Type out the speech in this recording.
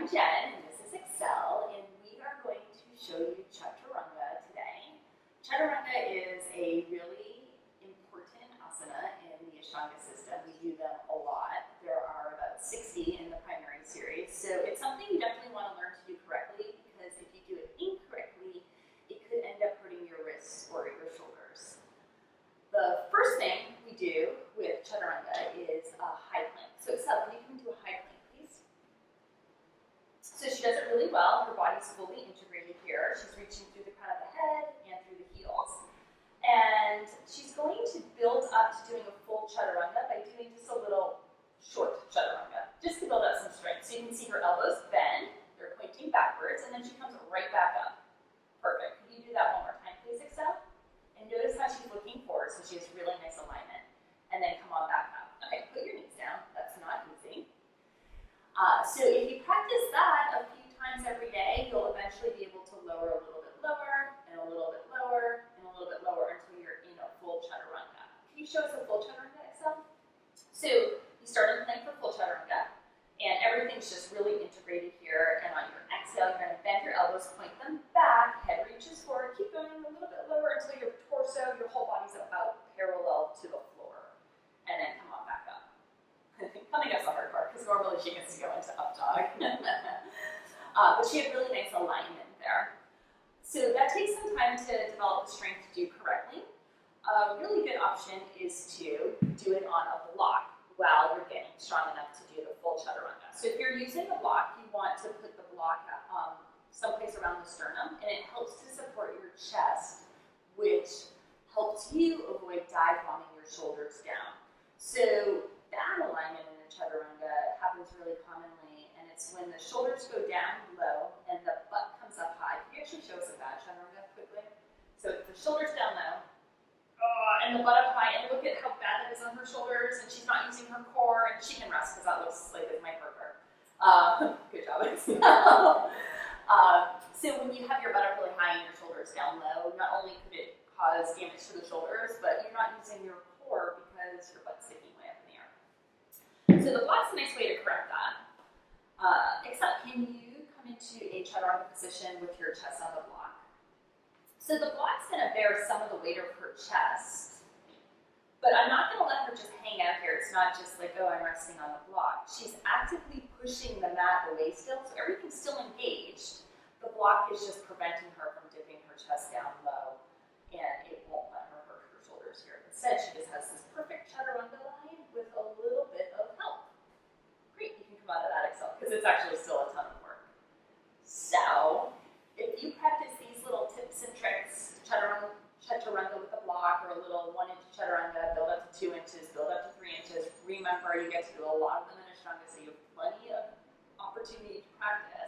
I'm Jen, and this is Excel, and we are going to show you Chaturanga today. Chaturanga is a really important asana in the Ashtanga system. We do them a lot. There are about 60 in the primary series, so it's something you definitely want to learn to do correctly, because if you do it incorrectly, it could end up hurting your wrists or your shoulders. The first thing we do with Chaturanga is a high plank. So Excel, can you come into a high plank, please? So she does it really well. Her body's fully integrated here. She's reaching through the crown of the head and through the heels. And she's going to build up to doing a full Chaturanga by doing just a little short Chaturanga, just to build up some strength. So you can see her elbows bend, they're pointing backwards, and then she comes right back up. Perfect. Can you do that one more time, please, Excel? And notice how she's looking forward, so she has really nice alignment. And then come on back up. Okay, put your knees down. That's not easy. So if you practice that a few times every day, you'll eventually be able to lower a little bit lower, and a little bit lower, and a little bit lower until you're in a full Chaturanga. Can you show us a full Chaturanga, Excel? So you start in plank for full Chaturanga, and everything's just really integrated here. And on your exhale, you're going to bend your elbows, point them back, head reaches forward, keep going a little bit lower until your torso, your whole body's about parallel to the floor, and then come on back up. Coming up's the hard part, because normally she gets to go into up dog. But she had really nice alignment there. So that takes some time to develop the strength to do correctly. A really good option is to do it on a block while you're getting strong enough to do the full Chaturanga. So if you're using a block, you want to put the block someplace around the sternum, and it helps to support your chest, which helps you avoid dive bombing your shoulders down. So that alignment in the Chaturanga happens really commonly, and it's when the shoulders go down low and the butt comes up high. Can you actually show us a bad Chaturanga quickly? So the shoulders down low, and the butt up high, and look at how bad that is on her shoulders, and she's not using her core, and she can rest because that looks like it might hurt her. Good job. So when you have your butt up really high and your shoulders down low, not only could it cause damage to the shoulders, but you're not using your core because your butt's sticking way up in the air. So the block's a nice way to correct that. Except, can you come into a Chaturanga position with your chest on the block? So the block's going to bear some of the weight of her chest, but I'm not going to let her just hang out here. It's not just like, oh, I'm resting on the block. She's actively pushing the mat away still, so everything's still engaged. The block is just preventing her from dipping her chest down low, and it won't let her hurt her shoulders here. Instead, she just has this perfect Chaturanga line with a little bit of help. Great, you can come out of that, Excel, because it's actually still a ton of work. So, if you practice these little tips and tricks, Chaturanga with a block, or a little 1-inch Chaturanga, build up to 2 inches, build up to 3 inches, remember you get to do a lot of them in Ashtanga, so you have plenty of opportunity to practice.